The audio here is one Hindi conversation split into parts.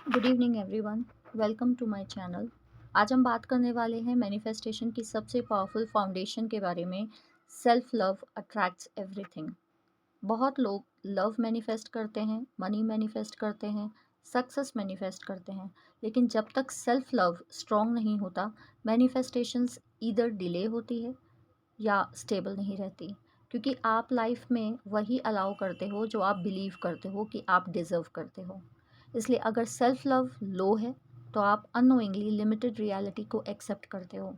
Good evening everyone. Welcome to my channel. आज हम बात करने वाले हैं मैनिफेस्टेशन की सबसे पावरफुल फाउंडेशन के बारे में। Self love attracts everything. बहुत लोग लव मैनिफेस्ट करते हैं, मनी मैनिफेस्ट करते हैं, सक्सेस मैनिफेस्ट करते हैं, लेकिन जब तक सेल्फ लव स्ट्रॉन्ग नहीं होता, मैनिफेस्टेशंस ईदर डिले होती है या स्टेबल नहीं रहती। क्योंकि आप लाइफ में वही अलाउ करते हो जो आप बिलीव करते हो कि आप डिज़र्व करते हो। इसलिए अगर सेल्फ लव लो है तो आप अननोइंगली लिमिटेड रियलिटी को एक्सेप्ट करते हो,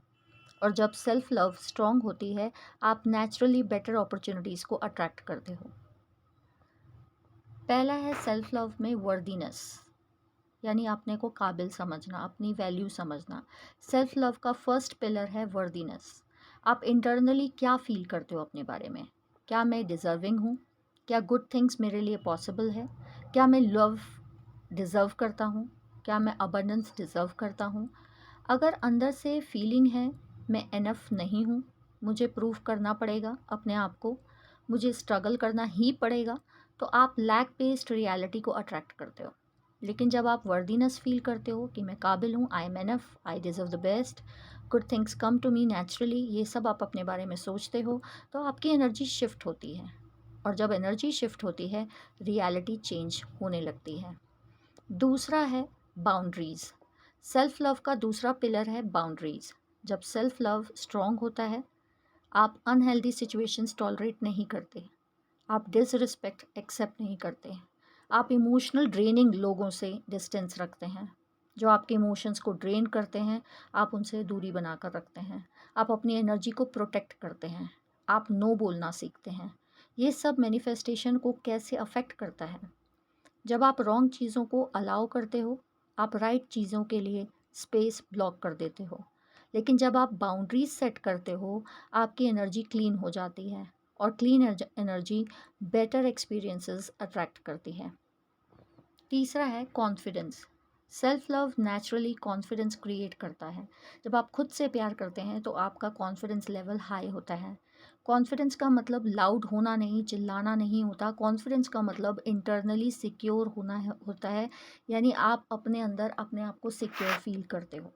और जब सेल्फ लव स्ट्रॉन्ग होती है आप नेचुरली बेटर अपॉर्चुनिटीज़ को अट्रैक्ट करते हो। पहला है सेल्फ लव में वर्दीनेस, यानी अपने को काबिल समझना, अपनी वैल्यू समझना। सेल्फ लव का फर्स्ट पिलर है वर्दीनेस। आप इंटरनली क्या फील करते हो अपने बारे में? क्या मैं डिज़र्विंग हूँ? क्या गुड थिंग्स मेरे लिए पॉसिबल है? क्या मैं लव डिज़र्व करता हूँ? क्या मैं अबंडेंस डिज़र्व करता हूँ? अगर अंदर से फीलिंग है मैं इनफ नहीं हूँ, मुझे प्रूव करना पड़ेगा अपने आप को, मुझे स्ट्रगल करना ही पड़ेगा, तो आप लैक बेस्ड रियलिटी को अट्रैक्ट करते हो। लेकिन जब आप वर्दीनेस फील करते हो कि मैं काबिल हूँ, I am enough, I deserve the best, good things come to me naturally, ये सब आप अपने बारे में सोचते हो, तो आपकी एनर्जी शिफ्ट होती है। और जब एनर्जी शिफ्ट होती है रियलिटी चेंज होने लगती है। दूसरा है बाउंड्रीज़। सेल्फ लव का दूसरा पिलर है बाउंड्रीज़। जब सेल्फ लव स्ट्रॉन्ग होता है आप अनहेल्दी सिचुएशंस टॉलरेट नहीं करते, आप डिसरिस्पेक्ट एक्सेप्ट नहीं करते, आप इमोशनल ड्रेनिंग लोगों से डिस्टेंस रखते हैं। जो आपके इमोशंस को ड्रेन करते हैं आप उनसे दूरी बनाकर रखते हैं, आप अपनी एनर्जी को प्रोटेक्ट करते हैं, आप नो बोलना सीखते हैं। ये सब मैनिफेस्टेशन को कैसे अफेक्ट करता है? जब आप रॉन्ग चीज़ों को अलाउ करते हो आप राइट चीज़ों के लिए स्पेस ब्लॉक कर देते हो। लेकिन जब आप बाउंड्रीज सेट करते हो आपकी एनर्जी क्लीन हो जाती है, और clean energy better experiences attract करती है। तीसरा है confidence. Self love naturally confidence create करता है। जब आप खुद से प्यार करते हैं तो आपका कॉन्फिडेंस लेवल हाई होता है। कॉन्फिडेंस का मतलब लाउड होना नहीं, चिल्लाना नहीं होता। कॉन्फिडेंस का मतलब इंटरनली सिक्योर होना होता है। यानी आप अपने अंदर अपने आप को सिक्योर फील करते हो।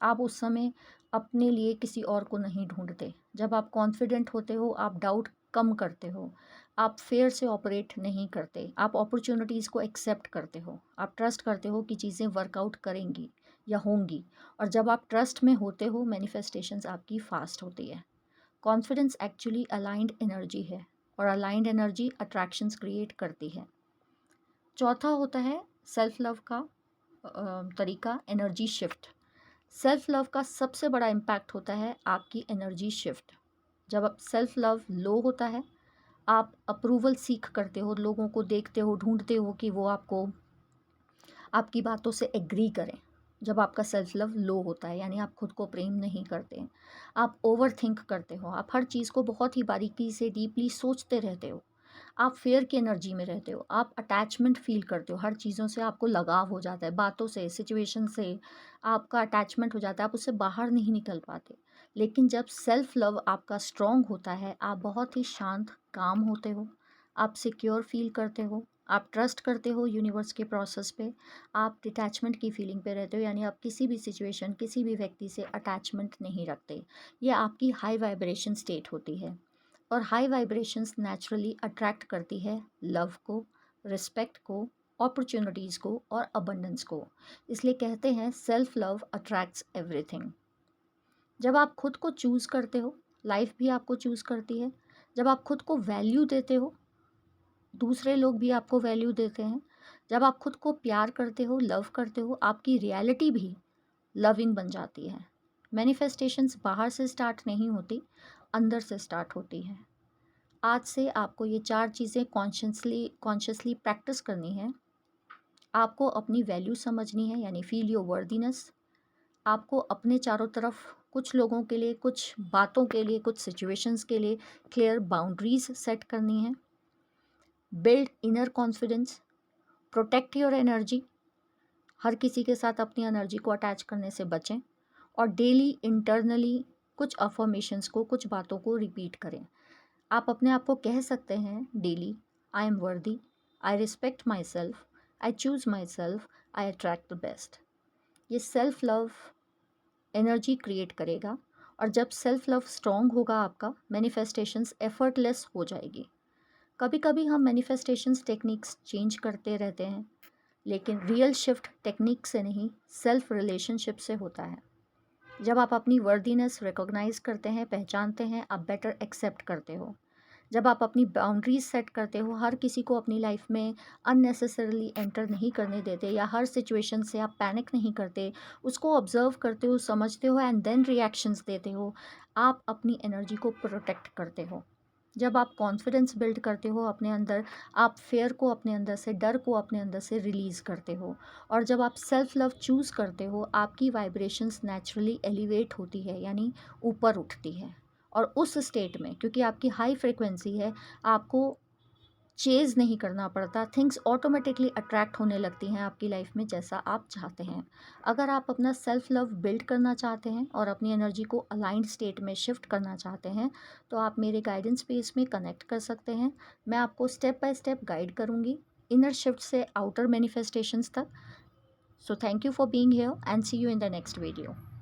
आप उस समय अपने लिए किसी और को नहीं ढूंढते। जब आप कॉन्फिडेंट होते हो आप डाउट कम करते हो, आप फेयर से ऑपरेट नहीं करते, आप अपॉर्चुनिटीज़ को एक्सेप्ट करते हो, आप ट्रस्ट करते हो कि चीज़ें वर्कआउट करेंगी या होंगी। और जब आप ट्रस्ट में होते हो मैनिफेस्टेशंस आपकी फास्ट होती है। कॉन्फिडेंस एक्चुअली अलाइंड एनर्जी है, और अलाइंड एनर्जी अट्रैक्शंस क्रिएट करती है। चौथा होता है सेल्फ लव का तरीका, एनर्जी शिफ्ट। सेल्फ लव का सबसे बड़ा इम्पैक्ट होता है आपकी एनर्जी शिफ्ट। जब आप सेल्फ लव लो होता है आप अप्रूवल सीख करते हो, लोगों को देखते हो, ढूंढते हो कि वो आपको आपकी बातों से एग्री करें। जब आपका सेल्फ लव लो होता है यानी आप खुद को प्रेम नहीं करते, आप ओवर थिंक करते हो, आप हर चीज़ को बहुत ही बारीकी से डीपली सोचते रहते हो, आप फेयर की एनर्जी में रहते हो, आप अटैचमेंट फील करते हो, हर चीज़ों से आपको लगाव हो जाता है, बातों से, सिचुएशन से आपका अटैचमेंट हो जाता है, आप उससे बाहर नहीं निकल पाते। लेकिन जब सेल्फ लव आपका स्ट्रॉन्ग होता है आप बहुत ही शांत काम होते हो, आप सिक्योर फील करते हो, आप ट्रस्ट करते हो यूनिवर्स के प्रोसेस पे, आप डिटैचमेंट की फीलिंग पे रहते हो, यानी आप किसी भी सिचुएशन किसी भी व्यक्ति से अटैचमेंट नहीं रखते। ये आपकी हाई वाइब्रेशन स्टेट होती है, और हाई वाइब्रेशंस नेचुरली अट्रैक्ट करती है लव को, रिस्पेक्ट को, अपॉर्चुनिटीज़ को और अबंडेंस को। इसलिए कहते हैं सेल्फ लव अट्रैक्ट्स एवरीथिंग। जब आप खुद को चूज़ करते हो लाइफ भी आपको चूज़ करती है। जब आप खुद को वैल्यू देते हो दूसरे लोग भी आपको वैल्यू देते हैं। जब आप खुद को प्यार करते हो, लव करते हो, आपकी रियलिटी भी लविंग बन जाती है। मैनिफेस्टेशंस बाहर से स्टार्ट नहीं होती, अंदर से स्टार्ट होती हैं। आज से आपको ये 4 चीज़ें कॉन्शियसली प्रैक्टिस करनी है। आपको अपनी वैल्यू समझनी है, यानी फ़ील योर वर्दीनेस। आपको अपने चारों तरफ कुछ लोगों के लिए, कुछ बातों के लिए, कुछ सिचुएशंस के लिए क्लियर बाउंड्रीज़ सेट करनी है। Build inner confidence, protect your energy. हर किसी के साथ अपनी एनर्जी को अटैच करने से बचें, और डेली इंटरनली कुछ अफर्मेशंस को, कुछ बातों को रिपीट करें। आप अपने आप को कह सकते हैं डेली, आई एम वर्दी, I respect my self, I choose my self, I attract the best. ये सेल्फ लव एनर्जी क्रिएट करेगा, और जब सेल्फ लव स्ट्रॉन्ग होगा आपका, मैनिफेस्टेशंस एफर्टलेस हो जाएगी। कभी कभी हम मैनिफेस्टेशंस टेक्निक्स चेंज करते रहते हैं, लेकिन रियल शिफ्ट टेक्निक से नहीं, सेल्फ रिलेशनशिप से होता है। जब आप अपनी वर्दीनेस रिकॉग्नाइज करते हैं, पहचानते हैं, आप बेटर एक्सेप्ट करते हो। जब आप अपनी बाउंड्रीज सेट करते हो, हर किसी को अपनी लाइफ में अननेसेसरली एंटर नहीं करने देते, या हर सिचुएशन से आप पैनिक नहीं करते, उसको ऑब्जर्व करते हो, समझते हो एंड देन रिएक्शंस देते हो, आप अपनी एनर्जी को प्रोटेक्ट करते हो। जब आप कॉन्फिडेंस बिल्ड करते हो अपने अंदर, आप फेयर को अपने अंदर से, डर को अपने अंदर से रिलीज़ करते हो। और जब आप सेल्फ लव चूज़ करते हो, आपकी वाइब्रेशंस नेचुरली एलिवेट होती है, यानी ऊपर उठती है। और उस स्टेट में, क्योंकि आपकी हाई फ्रिक्वेंसी है, आपको चेज़ नहीं करना पड़ता, थिंग्स ऑटोमेटिकली अट्रैक्ट होने लगती हैं आपकी लाइफ में जैसा आप चाहते हैं। अगर आप अपना सेल्फ लव बिल्ड करना चाहते हैं और अपनी एनर्जी को अलाइंड स्टेट में शिफ्ट करना चाहते हैं, तो आप मेरे गाइडेंस पेज में कनेक्ट कर सकते हैं। मैं आपको स्टेप बाय स्टेप गाइड करूँगी, इनर शिफ्ट से आउटर मैनिफेस्टेशंस तक। So thank you for being here and see you in the next video.